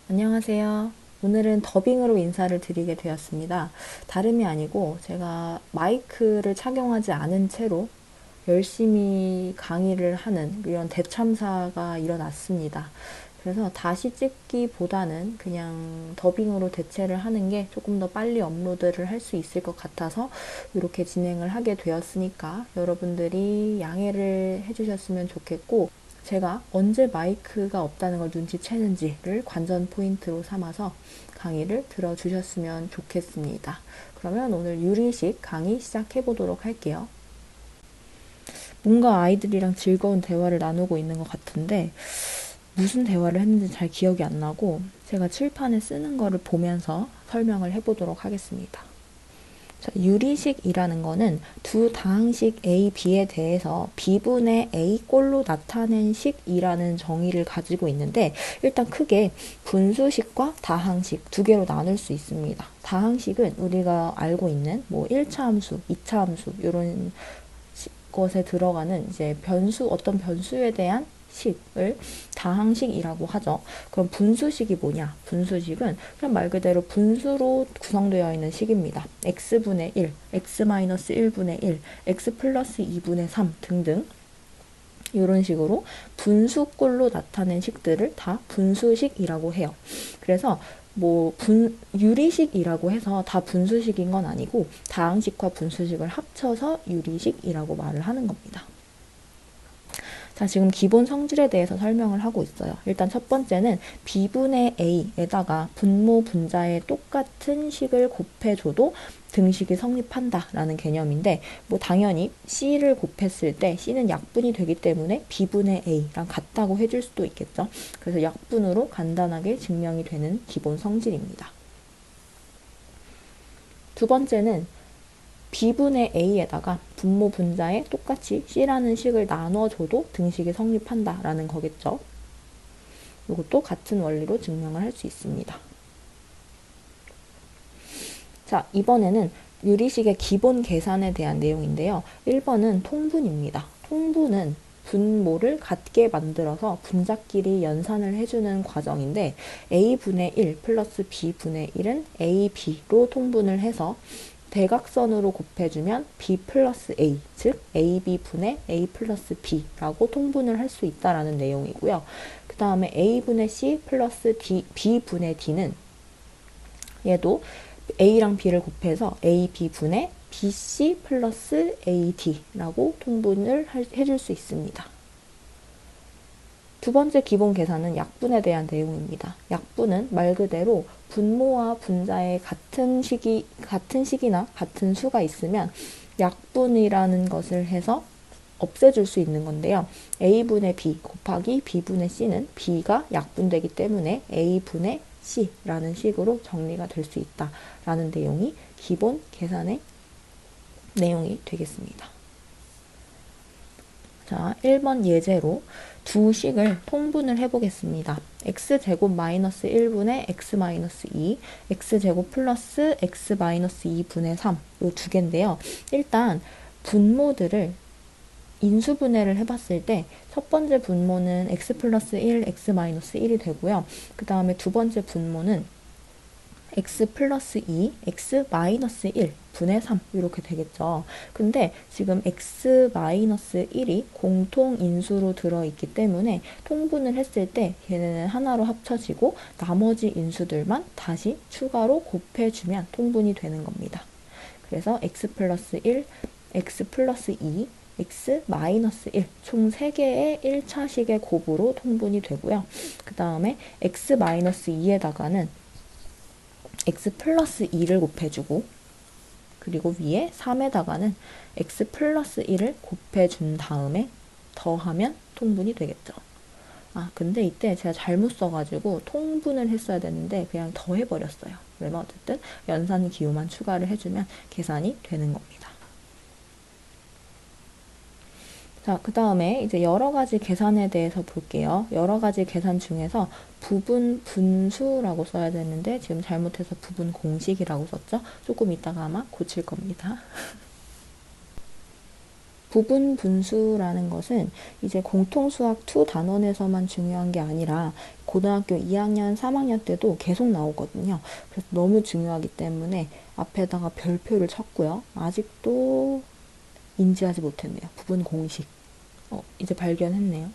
안녕하세요. 오늘은 더빙으로 인사를 드리게 되었습니다. 다름이 아니고 제가 마이크를 착용하지 않은 채로 열심히 강의를 하는 이런 대참사가 일어났습니다. 그래서 다시 찍기보다는 그냥 더빙으로 대체를 하는 게 조금 더 빨리 업로드를 할 수 있을 것 같아서 이렇게 진행을 하게 되었으니까 여러분들이 양해를 해주셨으면 좋겠고, 제가 언제 마이크가 없다는 걸 눈치채는지를 관전 포인트로 삼아서 강의를 들어주셨으면 좋겠습니다. 그러면 오늘 유리식 강의 시작해 보도록 할게요. 뭔가 아이들이랑 즐거운 대화를 나누고 있는 것 같은데 무슨 대화를 했는지 잘 기억이 안 나고, 제가 칠판에 쓰는 거를 보면서 설명을 해보도록 하겠습니다. 자, 유리식이라는 거는 두 다항식 A, B에 대해서 B분의 A 꼴로 나타낸 식이라는 정의를 가지고 있는데, 일단 크게 분수식과 다항식 두 개로 나눌 수 있습니다. 다항식은 우리가 알고 있는 뭐 1차 함수, 2차 함수 이런 것에 들어가는 이제 변수, 어떤 변수에 대한 식을 다항식이라고 하죠. 그럼 분수식이 뭐냐? 분수식은 그냥 말 그대로 분수로 구성되어 있는 식입니다. x분의 1, x-1분의 1, x 플러스 2분의 3 등등 이런 식으로 분수꼴로 나타낸 식들을 다 분수식이라고 해요. 그래서 유리식이라고 해서 다 분수식인 건 아니고 다항식과 분수식을 합쳐서 유리식이라고 말을 하는 겁니다. 자, 지금 기본 성질에 대해서 설명을 하고 있어요. 일단 첫 번째는 B분의 A에다가 분모 분자의 똑같은 식을 곱해줘도 등식이 성립한다 라는 개념인데, 뭐 당연히 C를 곱했을 때 C는 약분이 되기 때문에 B분의 A랑 같다고 해줄 수도 있겠죠. 그래서 약분으로 간단하게 증명이 되는 기본 성질입니다. 두 번째는 B분의 A에다가 분모 분자에 똑같이 C라는 식을 나눠줘도 등식이 성립한다 라는 거겠죠. 이것도 같은 원리로 증명을 할 수 있습니다. 자, 이번에는 유리식의 기본 계산에 대한 내용인데요. 1번은 통분입니다. 통분은 분모를 같게 만들어서 분자끼리 연산을 해주는 과정인데, A분의 1 플러스 B분의 1은 A, B로 통분을 해서 대각선으로 곱해주면 B 플러스 A, 즉 AB분의 A 플러스 B라고 통분을 할 수 있다라는 내용이고요. 그 다음에 A분의 C 플러스 B분의 D는 얘도 A랑 B를 곱해서 AB분의 BC 플러스 AD라고 통분을 해줄 수 있습니다. 두 번째 기본 계산은 약분에 대한 내용입니다. 약분은 말 그대로 분모와 분자의 같은 식이나 같은 수가 있으면 약분이라는 것을 해서 없애줄 수 있는 건데요. A분의 B 곱하기 B분의 C는 B가 약분되기 때문에 A분의 C라는 식으로 정리가 될 수 있다라는 내용이 기본 계산의 내용이 되겠습니다. 자, 1번 예제로 두 식을 통분을 해보겠습니다. x제곱 마이너스 1분의 x 마이너스 2, x제곱 플러스 x 마이너스 2분의 3, 이 두 개인데요. 일단 분모들을 인수분해를 해봤을 때 첫 번째 분모는 x 플러스 1, x 마이너스 1이 되고요. 그 다음에 두 번째 분모는 x 플러스 2, x 마이너스 1 분의 3 이렇게 되겠죠. 근데 지금 x 마이너스 1이 공통 인수로 들어있기 때문에 통분을 했을 때 얘네는 하나로 합쳐지고 나머지 인수들만 다시 추가로 곱해주면 통분이 되는 겁니다. 그래서 x 플러스 1, x 플러스 2, x 마이너스 1 총 3개의 1차식의 곱으로 통분이 되고요. 그 다음에 x 마이너스 2에다가는 x 플러스 2를 곱해주고, 그리고 위에 3에다가는 x 플러스 1을 곱해준 다음에 더하면 통분이 되겠죠. 아, 근데 이때 제가 잘못 써가지고 통분을 했어야 되는데 그냥 더해버렸어요. 그러면 어쨌든 연산 기호만 추가를 해주면 계산이 되는 겁니다. 자, 그 다음에 이제 여러 가지 계산에 대해서 볼게요. 여러 가지 계산 중에서 부분 분수라고 써야 되는데 지금 잘못해서 부분 공식이라고 썼죠? 조금 이따가 아마 고칠 겁니다. 부분 분수라는 것은 이제 공통수학 2 단원에서만 중요한 게 아니라 고등학교 2학년, 3학년 때도 계속 나오거든요. 그래서 너무 중요하기 때문에 앞에다가 별표를 쳤고요. 아직도 인지하지 못했네요. 부분 공식. 이제 발견했네요.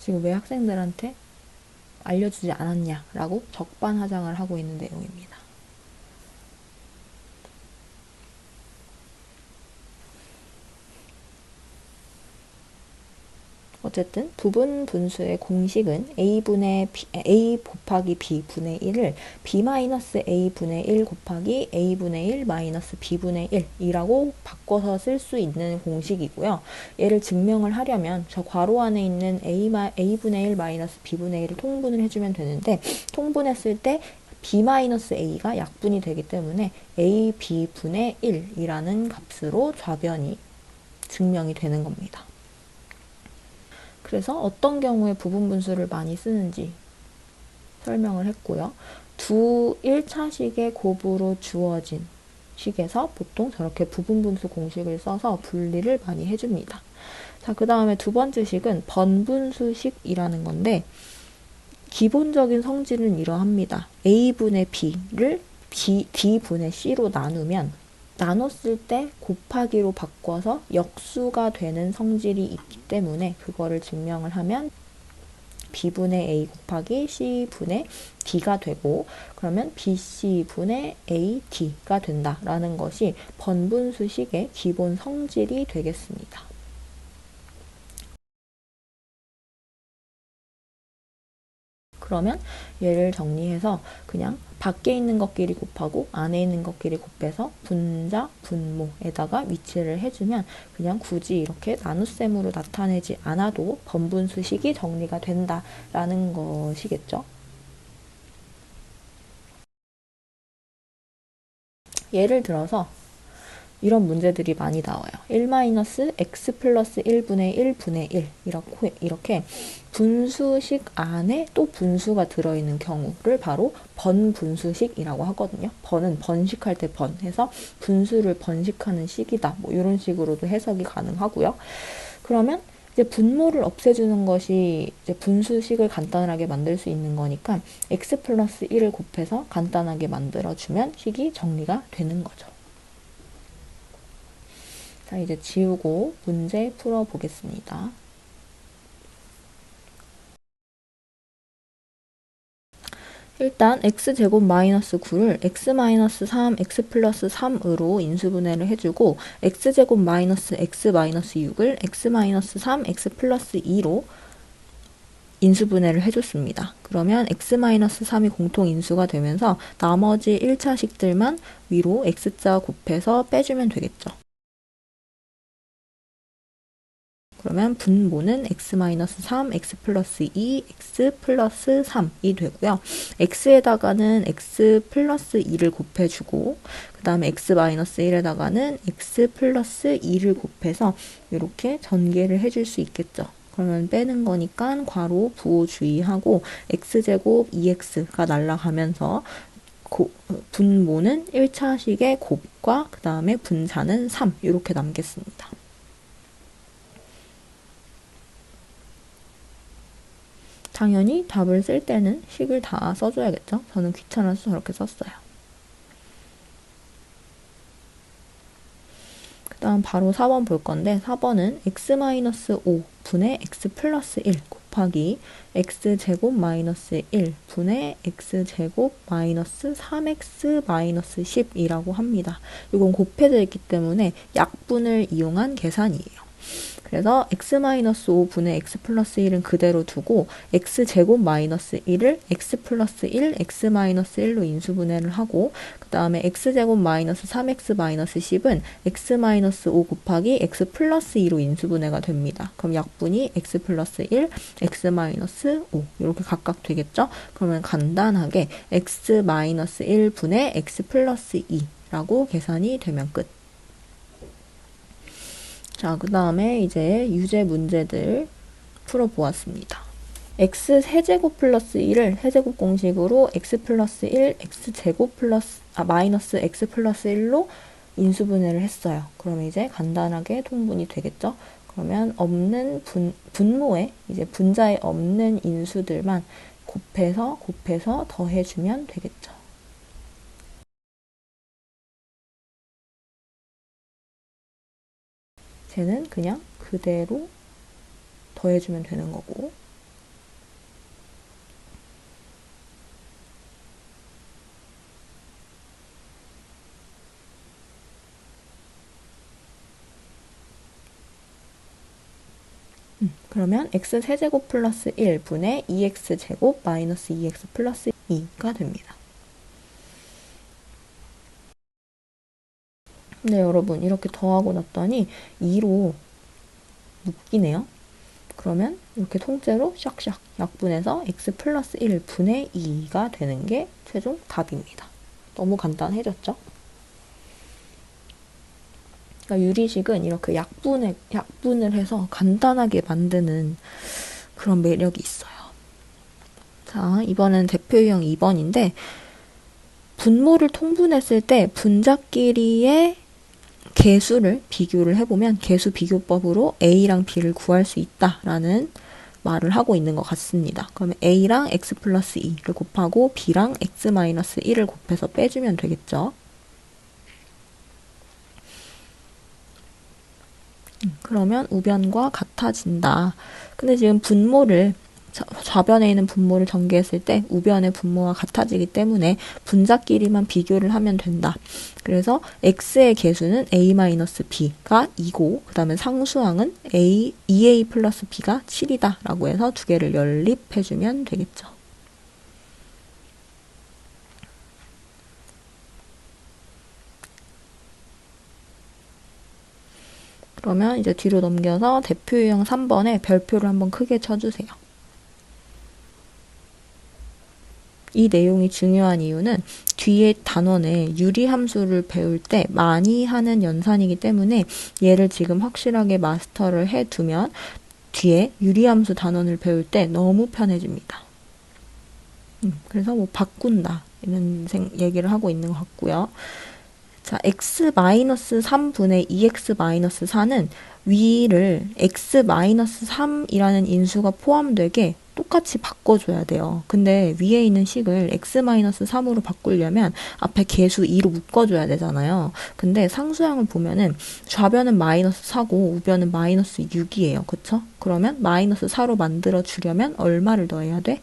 지금 왜 학생들한테 알려주지 않았냐라고 적반하장을 하고 있는 내용입니다. 어쨌든 부분 분수의 공식은 A 곱하기 B분의 1을 B-A분의 1 곱하기 A분의 1 마이너스 B분의 1이라고 바꿔서 쓸 수 있는 공식이고요. 얘를 증명을 하려면 저 괄호 안에 있는 A분의 1 마이너스 B분의 1을 통분을 해주면 되는데, 통분했을 때 B-A가 약분이 되기 때문에 AB분의 1이라는 값으로 좌변이 증명이 되는 겁니다. 그래서 어떤 경우에 부분 분수를 많이 쓰는지 설명을 했고요. 두 1차식의 곱으로 주어진 식에서 보통 저렇게 부분 분수 공식을 써서 분리를 많이 해줍니다. 자, 그 다음에 두 번째 식은 번분수식이라는 건데, 기본적인 성질은 이러합니다. A분의 B를 D분의 C로 나눴을 때 곱하기로 바꿔서 역수가 되는 성질이 있기 때문에 그거를 증명을 하면 B분의 A 곱하기 C분의 D가 되고, 그러면 BC분의 AD가 된다라는 것이 번분수식의 기본 성질이 되겠습니다. 그러면 얘를 정리해서 그냥 밖에 있는 것끼리 곱하고 안에 있는 것끼리 곱해서 분자, 분모에다가 위치를 해주면 그냥 굳이 이렇게 나눗셈으로 나타내지 않아도 번분수식이 정리가 된다라는 것이겠죠. 예를 들어서 이런 문제들이 많이 나와요. 1-x 플러스 1분의 1분의 1 이렇게 분수식 안에 또 분수가 들어있는 경우를 바로 번분수식이라고 하거든요. 번은 번식할 때 번 해서 분수를 번식하는 식이다. 뭐 이런 식으로도 해석이 가능하고요. 그러면 이제 분모를 없애주는 것이 이제 분수식을 간단하게 만들 수 있는 거니까 x 플러스 1을 곱해서 간단하게 만들어주면 식이 정리가 되는 거죠. 자, 이제 지우고 문제 풀어보겠습니다. 일단 x제곱 마이너스 9를 x 마이너스 3, x 플러스 3으로 인수분해를 해주고, x제곱 마이너스 x 마이너스 6을 x 마이너스 3, x 플러스 2로 인수분해를 해줬습니다. 그러면 x 마이너스 3이 공통 인수가 되면서 나머지 1차식들만 위로 x자 곱해서 빼주면 되겠죠. 그러면 분모는 x-3, x 플러스 2, x 플러스 3이 되고요. x에다가는 x 플러스 2를 곱해주고, 그 다음에 x-1에다가는 x 플러스 2를 곱해서 이렇게 전개를 해줄 수 있겠죠. 그러면 빼는 거니까 괄호 부호 주의하고 x제곱 2x가 날아가면서 분모는 1차식의 곱과 그 다음에 분자는 3 이렇게 남겠습니다. 당연히 답을 쓸 때는 식을 다 써줘야겠죠. 저는 귀찮아서 저렇게 썼어요. 그 다음 바로 4번 볼 건데, 4번은 x-5 분의 x 플러스 1 곱하기 x제곱 마이너스 1 분의 x제곱 마이너스 3x 마이너스 10이라고 합니다. 이건 곱해져 있기 때문에 약분을 이용한 계산이에요. 그래서 x-5 분의 x 플러스 1은 그대로 두고 x제곱 마이너스 1을 x 플러스 1, x 마이너스 1로 인수분해를 하고, 그 다음에 x제곱 마이너스 3x 마이너스 10은 x 마이너스 5 곱하기 x 플러스 2로 인수분해가 됩니다. 그럼 약분이 x 플러스 1, x 마이너스 5 이렇게 각각 되겠죠? 그러면 간단하게 x 마이너스 1 분의 x 플러스 2라고 계산이 되면 끝. 자, 그 다음에 이제 유제 문제들 풀어보았습니다. x 세제곱 플러스 1을 세제곱 공식으로 x 플러스 1, x제곱 플러스, 마이너스 x 플러스 1로 인수분해를 했어요. 그러면 이제 간단하게 통분이 되겠죠? 그러면 없는 분모에 이제 분자에 없는 인수들만 곱해서 더해주면 되겠죠. 쟤는 그냥 그대로 더해주면 되는 거고. 그러면 x세제곱 플러스 1분의 2x제곱 마이너스 2x 플러스 2가 됩니다. 네, 여러분 이렇게 더하고 났더니 2로 묶이네요. 그러면 이렇게 통째로 샥샥 약분해서 x 플러스 1분의 2가 되는 게 최종 답입니다. 너무 간단해졌죠? 그러니까 유리식은 이렇게 약분을 해서 간단하게 만드는 그런 매력이 있어요. 자, 이번엔 대표 유형 2번인데 분모를 통분했을 때 분자끼리의 개수를 비교를 해보면 개수 비교법으로 A랑 B를 구할 수 있다라는 말을 하고 있는 것 같습니다. 그러면 A랑 X 플러스 2를 곱하고 B랑 X 마이너스 1을 곱해서 빼주면 되겠죠. 그러면 우변과 같아진다. 근데 지금 분모를 좌변에 있는 분모를 전개했을 때 우변의 분모와 같아지기 때문에 분자끼리만 비교를 하면 된다. 그래서 x의 개수는 a-b가 2고 그 다음에 상수항은 2a 플러스 b가 7이다 라고 해서 두 개를 연립해주면 되겠죠. 그러면 이제 뒤로 넘겨서 대표 유형 3번에 별표를 한번 크게 쳐주세요. 이 내용이 중요한 이유는 뒤에 단원에 유리함수를 배울 때 많이 하는 연산이기 때문에 얘를 지금 확실하게 마스터를 해두면 뒤에 유리함수 단원을 배울 때 너무 편해집니다. 그래서 뭐 바꾼다 이런 얘기를 하고 있는 것 같고요. 자, x-3분의 2x-4는 위를 x-3이라는 인수가 포함되게 똑같이 바꿔줘야 돼요. 근데 위에 있는 식을 x-3으로 바꾸려면 앞에 개수 2로 묶어줘야 되잖아요. 근데 상수항을 보면은 좌변은 마이너스 4고 우변은 마이너스 6이에요. 그쵸? 그러면 마이너스 4로 만들어주려면 얼마를 더해야 돼?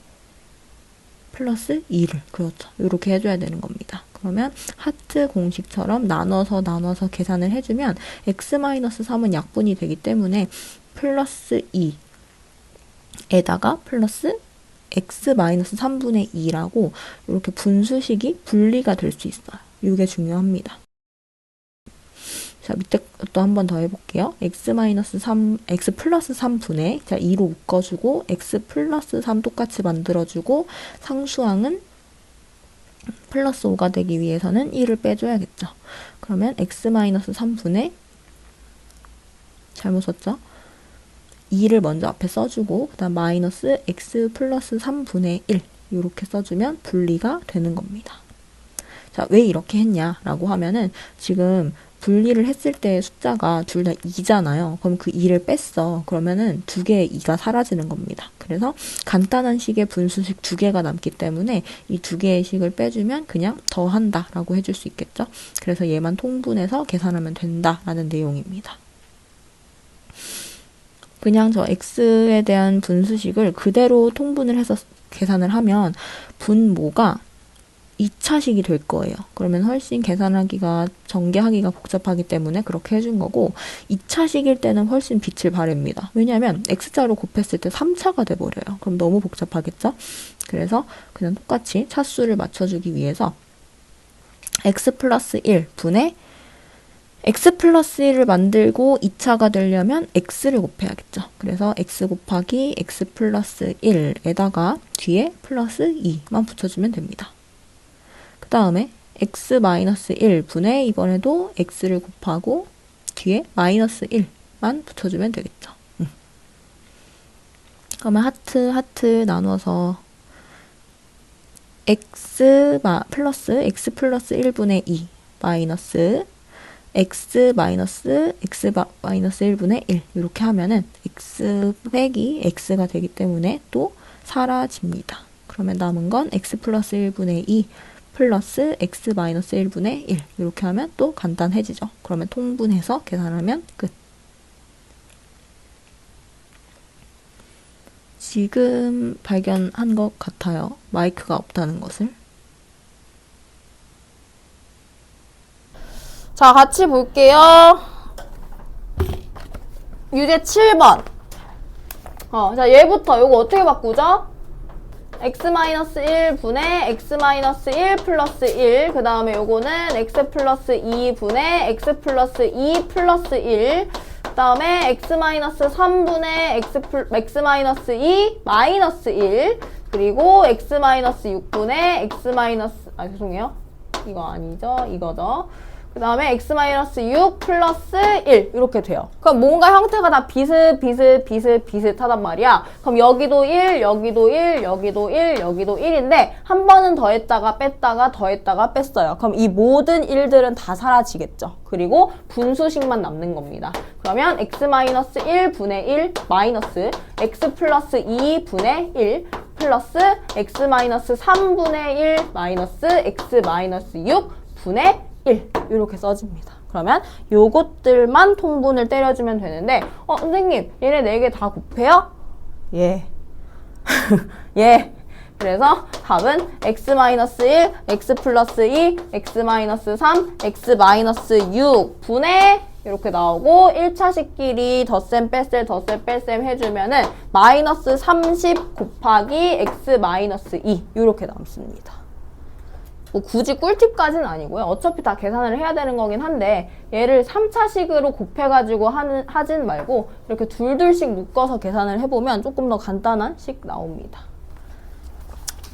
플러스 2를. 그렇죠. 이렇게 해줘야 되는 겁니다. 그러면 하트 공식처럼 나눠서 계산을 해주면 x-3은 약분이 되기 때문에 플러스 2에다가 플러스 x-3분의 2라고 이렇게 분수식이 분리가 될 수 있어요. 이게 중요합니다. 자, 밑에 또 한 번 더 해볼게요. x 플러스 3분의, 자, 2로 묶어주고, x 플러스 3 똑같이 만들어주고, 상수항은 플러스 5가 되기 위해서는 1을 빼줘야겠죠. 그러면 x-3분의, 잘못 썼죠? 2를 먼저 앞에 써주고, 그 다음 마이너스 x 플러스 3분의 1, 이렇게 써주면 분리가 되는 겁니다. 자, 왜 이렇게 했냐라고 하면은 지금 분리를 했을 때 숫자가 둘 다 2잖아요. 그럼 그 2를 뺐어. 그러면은 두 개의 2가 사라지는 겁니다. 그래서 간단한 식의 분수식 두 개가 남기 때문에 이 두 개의 식을 빼주면 그냥 더한다 라고 해줄 수 있겠죠. 그래서 얘만 통분해서 계산하면 된다라는 내용입니다. 그냥 저 x에 대한 분수식을 그대로 통분을 해서 계산을 하면 분모가 2차식이 될 거예요. 그러면 훨씬 계산하기가, 전개하기가 복잡하기 때문에 그렇게 해준 거고 2차식일 때는 훨씬 빛을 발합니다. 왜냐하면 x자로 곱했을 때 3차가 돼버려요. 그럼 너무 복잡하겠죠? 그래서 그냥 똑같이 차수를 맞춰주기 위해서 x 플러스 1분의 x 플러스 1을 만들고 2차가 되려면 x를 곱해야겠죠. 그래서 x 곱하기 x 플러스 1에다가 뒤에 플러스 2만 붙여주면 됩니다. 그 다음에 x-1분의 이번에도 x를 곱하고 뒤에 마이너스 1만 붙여주면 되겠죠. 그러면 하트 나눠서 x 플러스 1분의 2 마이너스 x 마이너스 x 마이너스 1분의 1 이렇게 하면은 x 빼기 x가 되기 때문에 또 사라집니다. 그러면 남은 건 x 플러스 1분의 2 플러스 x 마이너스 1분의 1 이렇게 하면 또 간단해지죠. 그러면 통분해서 계산하면 끝. 지금 발견한 것 같아요. 마이크가 없다는 것을. 자, 같이 볼게요. 유제 7번. 자, 얘부터 요거 어떻게 바꾸죠? x-1분의 x-1 플러스 1. 그 다음에 요거는 x 플러스 2분의 x 플러스 2 플러스 1. 그 다음에 x-3분의 x-2 마이너스 1. 그리고 x-6분의 죄송해요. 이거 아니죠? 이거죠. 그 다음에 x-6 플러스 1 이렇게 돼요. 그럼 뭔가 형태가 다 비슷하단 말이야. 그럼 여기도 1, 여기도 1, 여기도 1, 여기도 1인데 한 번은 더했다가 뺐다가 더했다가 뺐어요. 그럼 이 모든 1들은 다 사라지겠죠. 그리고 분수식만 남는 겁니다. 그러면 x-1분의 1 마이너스 x 플러스 2분의 1 플러스 x-3분의 1 마이너스 x-6분의 1 이렇게 써집니다. 그러면 요것들만 통분을 때려주면 되는데 선생님 얘네 4개 다 곱해요? 예. 예. 그래서 답은 x-1, x 플러스 2, x-3, x-6 분의 이렇게 나오고 1차식끼리 덧셈 뺄셈 덧셈 뺄셈 해주면은 마이너스 30 곱하기 x-2 이렇게 남습니다. 뭐 굳이 꿀팁까지는 아니고요. 어차피 다 계산을 해야 되는 거긴 한데 얘를 3차식으로 곱해가지고 하진 말고 이렇게 둘둘씩 묶어서 계산을 해보면 조금 더 간단한 식 나옵니다.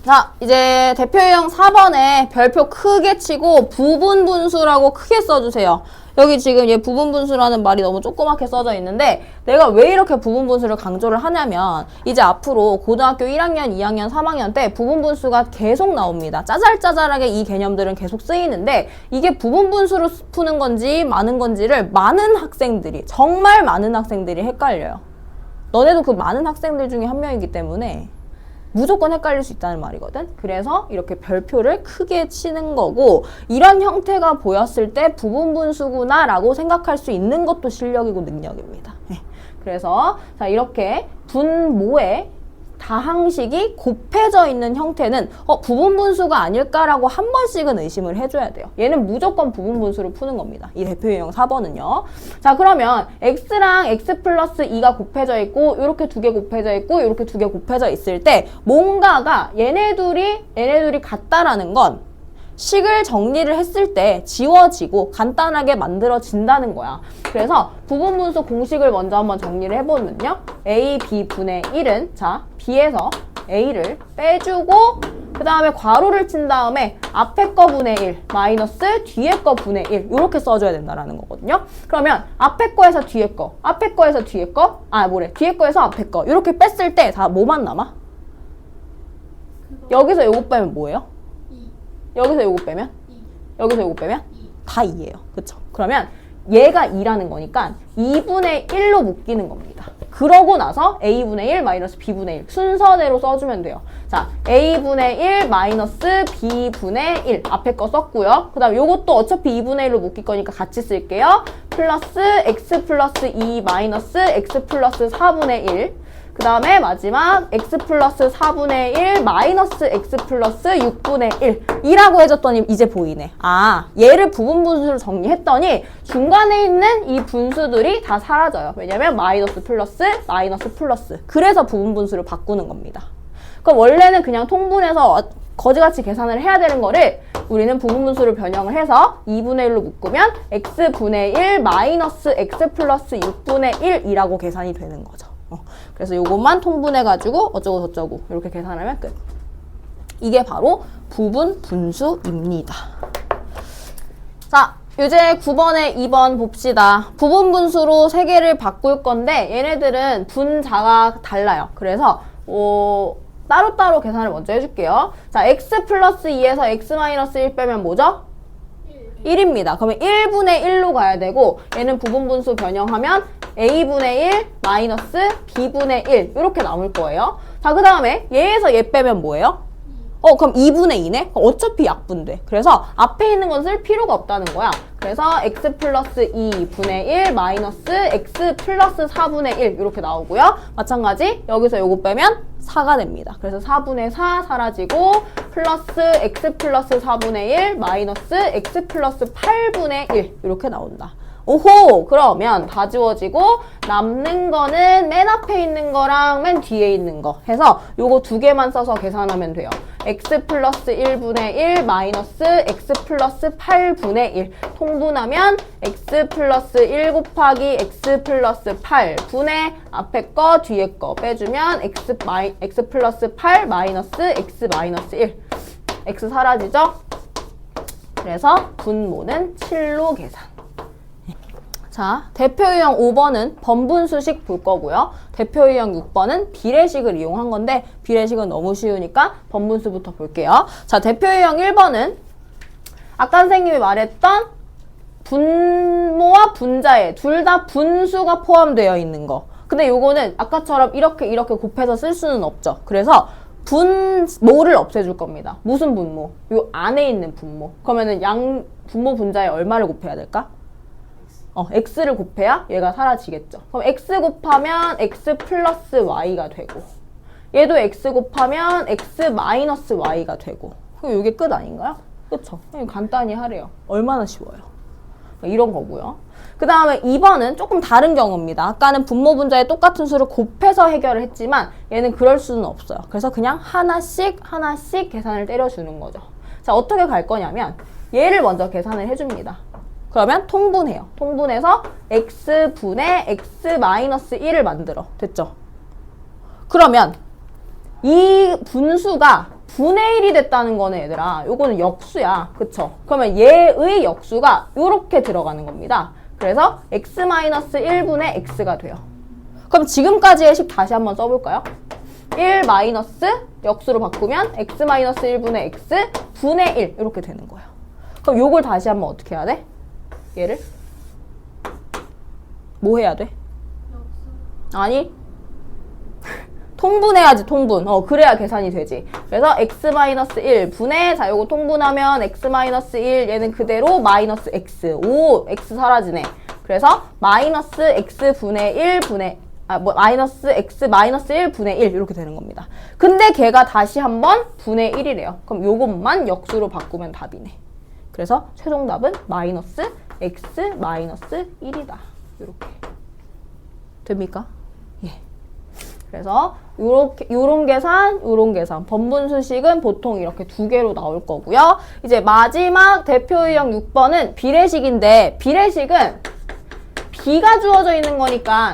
자, 이제 대표 유형 4번에 별표 크게 치고 부분분수라고 크게 써주세요. 여기 지금 얘 부분분수라는 말이 너무 조그맣게 써져 있는데 내가 왜 이렇게 부분분수를 강조를 하냐면 이제 앞으로 고등학교 1학년, 2학년, 3학년 때 부분분수가 계속 나옵니다. 짜잘짜잘하게 이 개념들은 계속 쓰이는데 이게 부분분수로 푸는 건지 많은 건지를 많은 학생들이, 정말 많은 학생들이 헷갈려요. 너네도 그 많은 학생들 중에 한 명이기 때문에 무조건 헷갈릴 수 있다는 말이거든. 그래서 이렇게 별표를 크게 치는 거고 이런 형태가 보였을 때 부분분수구나 라고 생각할 수 있는 것도 실력이고 능력입니다. 네. 그래서 자 이렇게 분모에 다항식이 곱해져 있는 형태는 부분분수가 아닐까라고 한 번씩은 의심을 해줘야 돼요. 얘는 무조건 부분분수를 푸는 겁니다. 이 대표 유형 4번은요. 자 그러면 x랑 x 플러스 2가 곱해져 있고 이렇게 두 개 곱해져 있고 이렇게 두 개 곱해져 있을 때 뭔가가 얘네 둘이 같다라는 건 식을 정리를 했을 때 지워지고 간단하게 만들어진다는 거야. 그래서 부분분수 공식을 먼저 한번 정리를 해보면요. a, b 분의 1은 자 b에서 a를 빼주고 그 다음에 괄호를 친 다음에 앞에 거 분의 1 마이너스 뒤에 거 분의 1 이렇게 써줘야 된다는 거거든요. 그러면 앞에 거에서 뒤에 거, 앞에 거에서 뒤에 거, 뒤에 거에서 앞에 거 이렇게 뺐을 때 다 뭐만 남아? 여기서 요거 빼면 뭐예요? 여기서 요거 빼면? 여기서 요거 빼면? 다 2예요. 그쵸? 그러면 얘가 2라는 거니까 2분의 1로 묶이는 겁니다. 그러고 나서 a분의 1 마이너스 b분의 1 순서대로 써주면 돼요. 자, a분의 1 마이너스 b분의 1 앞에 거 썼고요. 그 다음 요것도 어차피 2분의 1로 묶일 거니까 같이 쓸게요. 플러스 x 플러스 2 마이너스 x 플러스 4분의 1 그 다음에 마지막 x 플러스 4분의 1 마이너스 x 플러스 6분의 1 이라고 해줬더니 이제 보이네. 얘를 부분분수로 정리했더니 중간에 있는 이 분수들이 다 사라져요. 왜냐면 마이너스 플러스 마이너스 플러스 그래서 부분분수를 바꾸는 겁니다. 그럼 원래는 그냥 통분해서 거지같이 계산을 해야 되는 거를 우리는 부분분수를 변형을 해서 2분의 1로 묶으면 x분의 1 마이너스 x 플러스 6분의 1이라고 계산이 되는 거죠. 그래서 요것만 통분해가지고 어쩌고 저쩌고 이렇게 계산하면 끝. 이게 바로 부분분수입니다. 자, 이제 9번에 2번 봅시다. 부분분수로 3개를 바꿀 건데 얘네들은 분자가 달라요. 그래서 따로따로 계산을 먼저 해줄게요. 자, x 플러스 2에서 x 마이너스 1 빼면 뭐죠? 1입니다. 그러면 1분의 1로 가야 되고 얘는 부분분수 변형하면 a분의 1 마이너스 b분의 1 이렇게 남을 거예요. 자, 그 다음에 얘에서 얘 빼면 뭐예요? 그럼 2분의 2네? 어차피 약분돼. 그래서 앞에 있는 건 쓸 필요가 없다는 거야. 그래서 x 플러스 2분의 1 마이너스 x 플러스 4분의 1 이렇게 나오고요. 마찬가지 여기서 요거 빼면 4가 됩니다. 그래서 4분의 4 사라지고 플러스 x 플러스 4분의 1 마이너스 x 플러스 8분의 1 이렇게 나온다. 오호! 그러면 다 지워지고 남는 거는 맨 앞에 있는 거랑 맨 뒤에 있는 거 해서 요거 두 개만 써서 계산하면 돼요. x 플러스 1분의 1 마이너스 x 플러스 8분의 1 통분하면 x 플러스 1 곱하기 x 플러스 8 분의 앞에 거 뒤에 거 빼주면 x 플러스 8 마이너스 x 마이너스 1 x 사라지죠? 그래서 분모는 7로 계산. 자, 대표 유형 5번은 번분수식 볼 거고요. 대표 유형 6번은 비례식을 이용한 건데 비례식은 너무 쉬우니까 번분수부터 볼게요. 자, 대표 유형 1번은 아까 선생님이 말했던 분모와 분자에 둘 다 분수가 포함되어 있는 거. 근데 요거는 아까처럼 이렇게 곱해서 쓸 수는 없죠. 그래서 분모를 없애줄 겁니다. 무슨 분모? 요 안에 있는 분모. 그러면은 분모 분자에 얼마를 곱해야 될까? x를 곱해야 얘가 사라지겠죠. 그럼 x 곱하면 x 플러스 y가 되고 얘도 x 곱하면 x 마이너스 y가 되고 그럼 이게 끝 아닌가요? 그쵸? 간단히 하래요. 얼마나 쉬워요. 이런 거고요. 그 다음에 2번은 조금 다른 경우입니다. 아까는 분모 분자에 똑같은 수를 곱해서 해결을 했지만 얘는 그럴 수는 없어요. 그래서 그냥 하나씩 계산을 때려주는 거죠. 자, 어떻게 갈 거냐면 얘를 먼저 계산을 해줍니다. 그러면 통분해요. 통분해서 x분의 x-1을 만들어. 됐죠? 그러면 이 분수가 분의 1이 됐다는 거는 얘들아 요거는 역수야. 그쵸? 그러면 얘의 역수가 요렇게 들어가는 겁니다. 그래서 x-1분의 x가 돼요. 그럼 지금까지의 식 다시 한번 써볼까요? 1 마이너스 역수로 바꾸면 x-1분의 x 분의 1 이렇게 되는 거예요. 그럼 요걸 다시 한번 어떻게 해야 돼? 얘를 뭐 해야 돼? 아니 통분해야지. 통분. 그래야 계산이 되지. 그래서 x-1 분의 자 요거 통분하면 x-1 얘는 그대로 마이너스 x. 오, x 사라지네. 그래서 마이너스 x 분의 1 분의 마이너스 x 마이너스 1 분의 1 이렇게 되는 겁니다. 근데 걔가 다시 한번 분의 1이래요. 그럼 요것만 역수로 바꾸면 답이네. 그래서 최종답은 마이너스 x 마이너스 1이다. 이렇게 됩니까? 예. 그래서 요런 계산, 요런 계산. 번분수식은 보통 이렇게 두 개로 나올 거고요. 이제 마지막 대표 유형 6번은 비례식인데 비례식은 b가 주어져 있는 거니까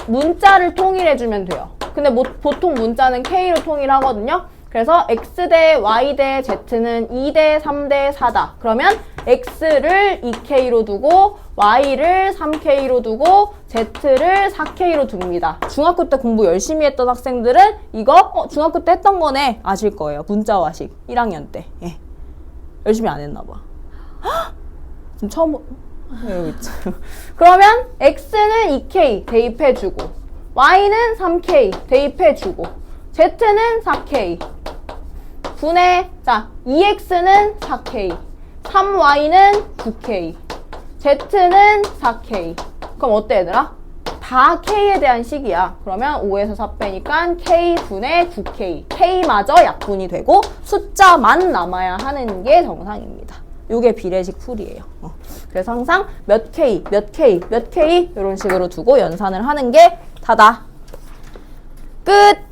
문자를 통일해주면 돼요. 근데 보통 문자는 k로 통일하거든요. 그래서 x 대 y 대 z는 2 대 3 대 4다. 그러면 x를 2k로 두고 y를 3k로 두고 z를 4k로 둡니다. 중학교 때 공부 열심히 했던 학생들은 이거 중학교 때 했던 거네 아실 거예요. 문자화식 1학년 때. 예. 열심히 안 했나 봐. 헉! 지금 처음 여기 있죠. 그러면 x는 2k 대입해주고 y는 3k 대입해주고 z는 4k 분의 자 2x는 4k 3y는 9k z는 4k 그럼 어때 얘들아? 다 k에 대한 식이야. 그러면 5에서 4 빼니까 k 분의 9k k마저 약분이 되고 숫자만 남아야 하는 게 정상입니다. 요게 비례식 풀이에요. 그래서 항상 몇 k 이런 식으로 두고 연산을 하는 게 다다. 끝!